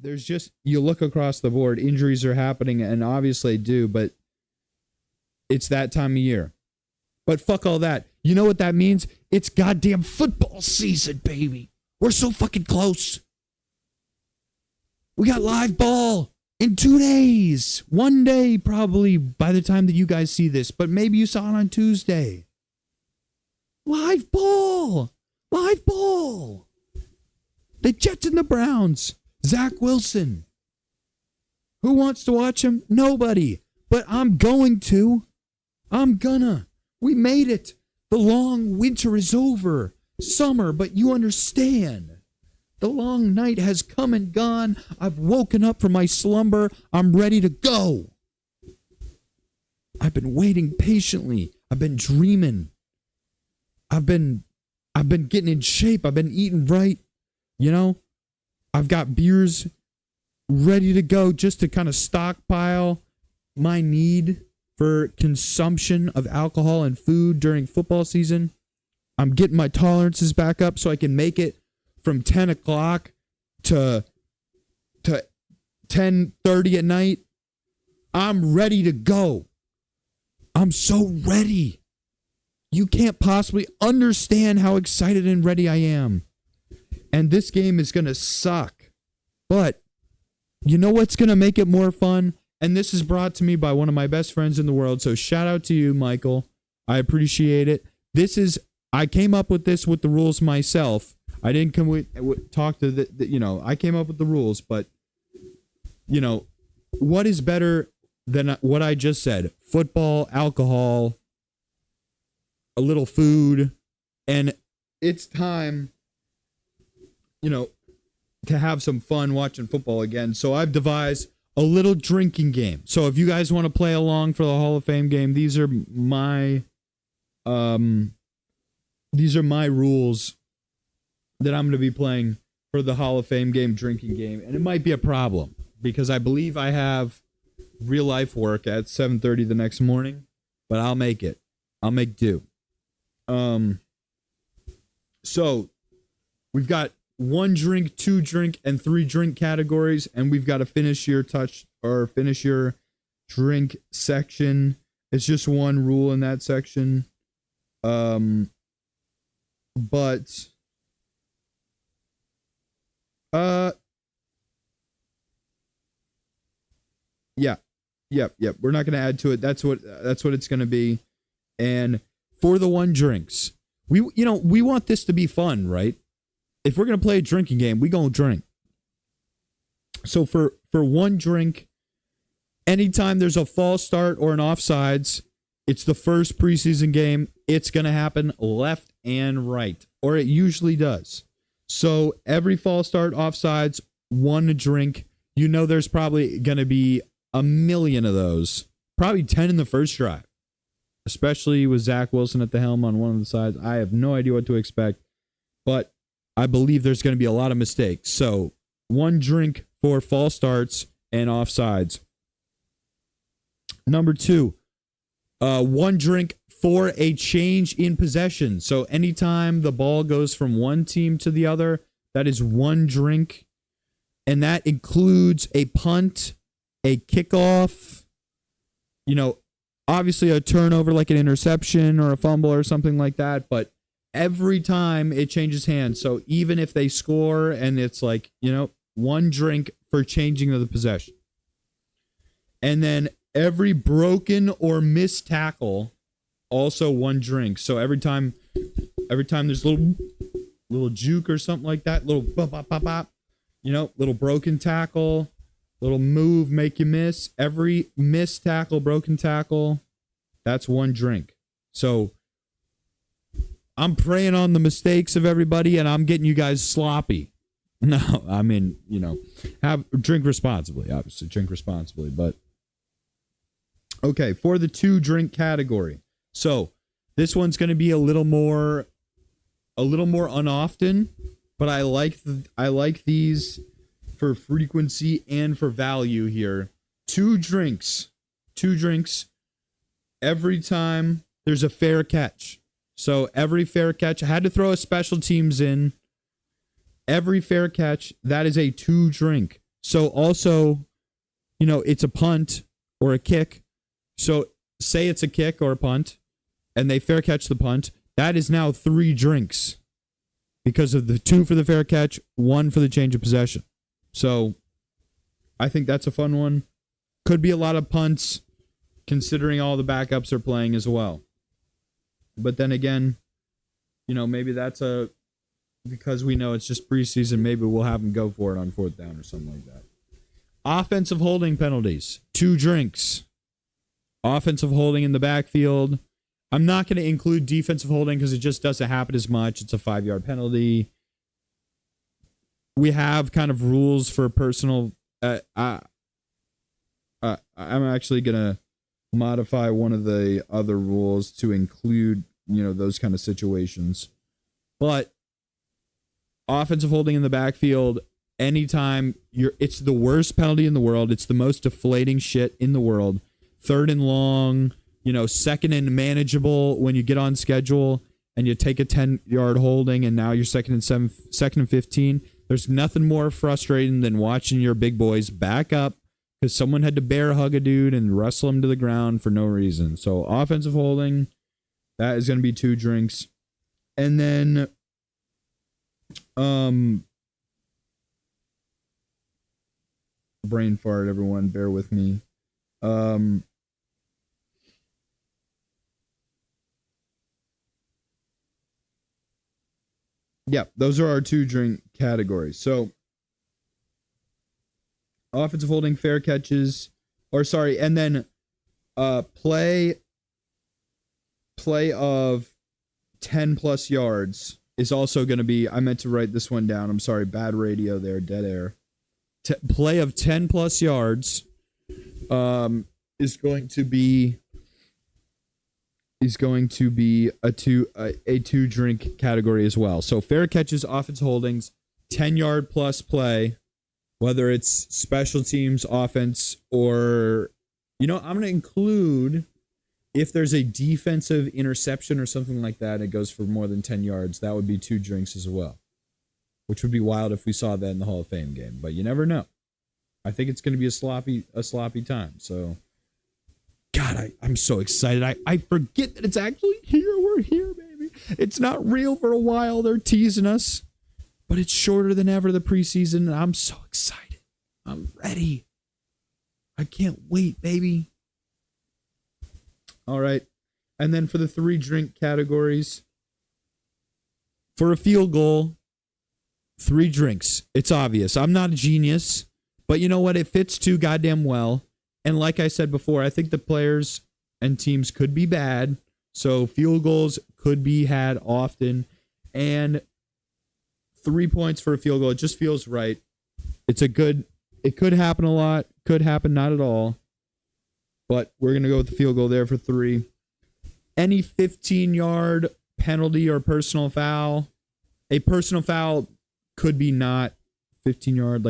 there's just, you look across the board, injuries are happening, and obviously they do, but it's that time of year. But fuck all that. You know what that means? It's goddamn football season, baby. We're so fucking close. We got live ball in 2 days. 1 day, probably, by the time that you guys see this. But maybe you saw it on Tuesday. Live ball. Live ball. The Jets and the Browns. Zach Wilson. Who wants to watch him? Nobody. But I'm going to. I'm gonna. We made it. The long winter is over. Summer, but you understand. The long night has come and gone. I've woken up from my slumber. I'm ready to go. I've been waiting patiently. I've been dreaming. I've been getting in shape. I've been eating right. You know, I've got beers ready to go just to kind of stockpile my need for consumption of alcohol and food during football season. I'm getting my tolerances back up so I can make it from 10 o'clock to 10:30 at night. I'm ready to go. I'm so ready. You can't possibly understand how excited and ready I am. And this game is going to suck. But you know what's going to make it more fun? And this is brought to me by one of my best friends in the world. So shout out to you, Michael. I appreciate it. I came up with this with the rules myself. I didn't come with talk to the I came up with the rules, but what is better than what I just said? Football, alcohol, a little food, and it's time, to have some fun watching football again. So I've devised a little drinking game. So if you guys want to play along for the Hall of Fame game, these are my rules that I'm going to be playing for the Hall of Fame game, drinking game. And it might be a problem because I believe I have real life work at 7:30 the next morning, but I'll make it. I'll make do. So we've got 1 drink, 2 drink, and 3 drink categories, and we've got to finish your drink section. It's just one rule in that section. Yep. We're not going to add to it. That's what it's going to be. And for the 1 drinks, we want this to be fun, right? If we're going to play a drinking game, we going to drink. So for 1 drink, anytime there's a false start or an offsides, it's the first preseason game. It's going to happen left and right, or it usually does. So every false start, offsides, 1 drink. There's probably going to be a million of those. Probably 10 in the first drive, especially with Zach Wilson at the helm on one of the sides. I have no idea what to expect, but I believe there's going to be a lot of mistakes. So 1 drink for false starts and offsides. Number 2, 1 drink for a change in possession. So anytime the ball goes from one team to the other, that is 1 drink. And that includes a punt, a kickoff, obviously a turnover like an interception or a fumble or something like that. But every time it changes hands. So even if they score and it's 1 drink for changing of the possession. And then every broken or missed tackle, also 1 drink. So every time there's little juke or something like that, little bop, bop, bop, bop, little broken tackle, little move, make you miss. Every missed tackle, broken tackle, that's 1 drink. So I'm preying on the mistakes of everybody, and I'm getting you guys sloppy. No, I mean, drink responsibly, obviously, drink responsibly. But okay, for the 2 drink category. So this one's going to be a little more unoften, but I like these for frequency and for value here. 2 drinks every time there's a fair catch. So every fair catch, I had to throw a special teams in. Every fair catch, that is a 2 drink. So also, it's a punt or a kick. So say it's a kick or a punt, and they fair catch the punt. That is now 3 drinks because of the 2 for the fair catch, 1 for the change of possession. So I think that's a fun one. Could be a lot of punts, considering all the backups are playing as well. But then again, maybe that's because we know it's just preseason, maybe we'll have them go for it on 4th down or something like that. Offensive holding penalties, 2 drinks. Offensive holding in the backfield. I'm not going to include defensive holding because it just doesn't happen as much. It's a 5-yard penalty. We have kind of rules for personal. I'm actually going to modify one of the other rules to include, those kind of situations. But offensive holding in the backfield, anytime it's the worst penalty in the world. It's the most deflating shit in the world. 3rd and long, 2nd and manageable when you get on schedule and you take a 10-yard holding and now you're 2nd and 15. There's nothing more frustrating than watching your big boys back up because someone had to bear hug a dude and wrestle him to the ground for no reason. So offensive holding, that is going to be 2 drinks. And then brain fart, everyone, bear with me. Yeah, those are our 2 drink categories. So offensive holding, fair catches, and then play of 10 plus yards is also going to be, I meant to write this one down. I'm sorry, bad radio there, dead air. Play of 10 plus yards is going to be a 2 drink category as well. So fair catches, offense holdings, 10-yard plus play, whether it's special teams, offense, or I'm going to include if there's a defensive interception or something like that, it goes for more than 10 yards. That would be 2 drinks as well, which would be wild if we saw that in the Hall of Fame game. But you never know. I think it's going to be a sloppy time. So, God, I'm so excited. I forget that it's actually here. We're here, baby. It's not real for a while. They're teasing us, but it's shorter than ever the preseason. And I'm so excited. I'm ready. I can't wait, baby. All right. And then for the 3 drink categories, for a field goal, 3 drinks. It's obvious. I'm not a genius, but you know what? It fits too goddamn well. And like I said before, I think the players and teams could be bad. So field goals could be had often. And 3 points for a field goal, it just feels right. It could happen a lot, could happen not at all. But we're going to go with the field goal there for 3. Any 15-yard penalty or personal foul. A personal foul could be not 15-yard,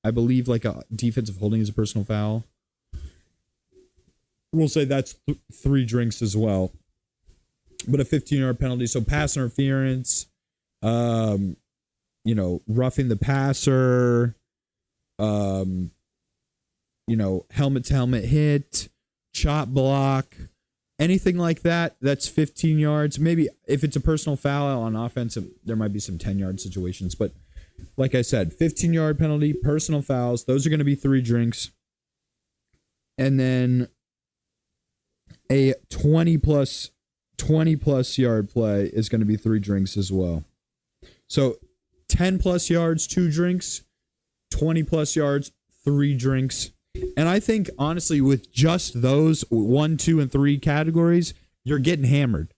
I believe like a defensive holding is a personal foul. We'll say that's 3 drinks as well. But a 15-yard penalty, so pass interference, roughing the passer, helmet-to-helmet hit, chop block, anything like that, that's 15 yards. Maybe if it's a personal foul on offense, there might be some 10-yard situations. But like I said, 15-yard penalty, personal fouls, those are going to be 3 drinks. And then a 20-plus yard play is going to be 3 drinks as well. So 10-plus yards, 2 drinks, 20-plus yards, 3 drinks. And I think, honestly, with just those 1, 2, and 3 categories, you're getting hammered.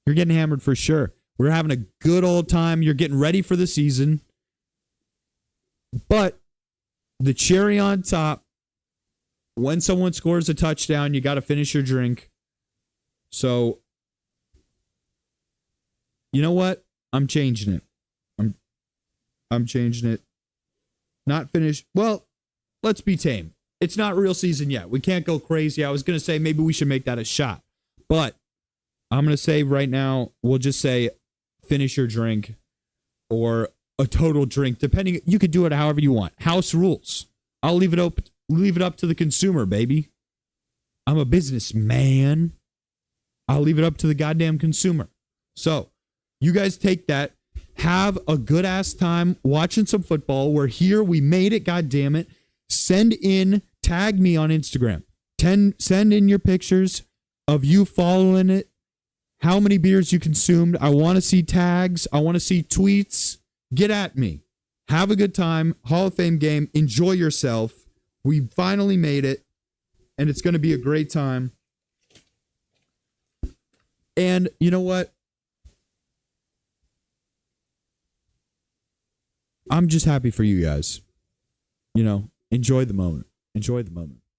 You're getting hammered for sure. We're having a good old time. You're getting ready for the season. But the cherry on top, when someone scores a touchdown, you got to finish your drink. So, you know what? I'm changing it. I'm changing it. Not finish. Well, let's be tame. It's not real season yet. We can't go crazy. I was going to say maybe we should make that a shot. But I'm going to say right now, we'll just say finish your drink or a total drink, depending. You could do it however you want. House rules. I'll leave it up to the consumer, baby. I'm a businessman. I'll leave it up to the goddamn consumer. So, you guys take that. Have a good ass time watching some football. We're here. We made it. God damn it. Tag me on Instagram. Send in your pictures of you following it. How many beers you consumed. I want to see tags. I want to see tweets. Get at me. Have a good time. Hall of Fame game. Enjoy yourself. We finally made it. And it's going to be a great time. And you know what? I'm just happy for you guys. You know, enjoy the moment. Enjoy the moment.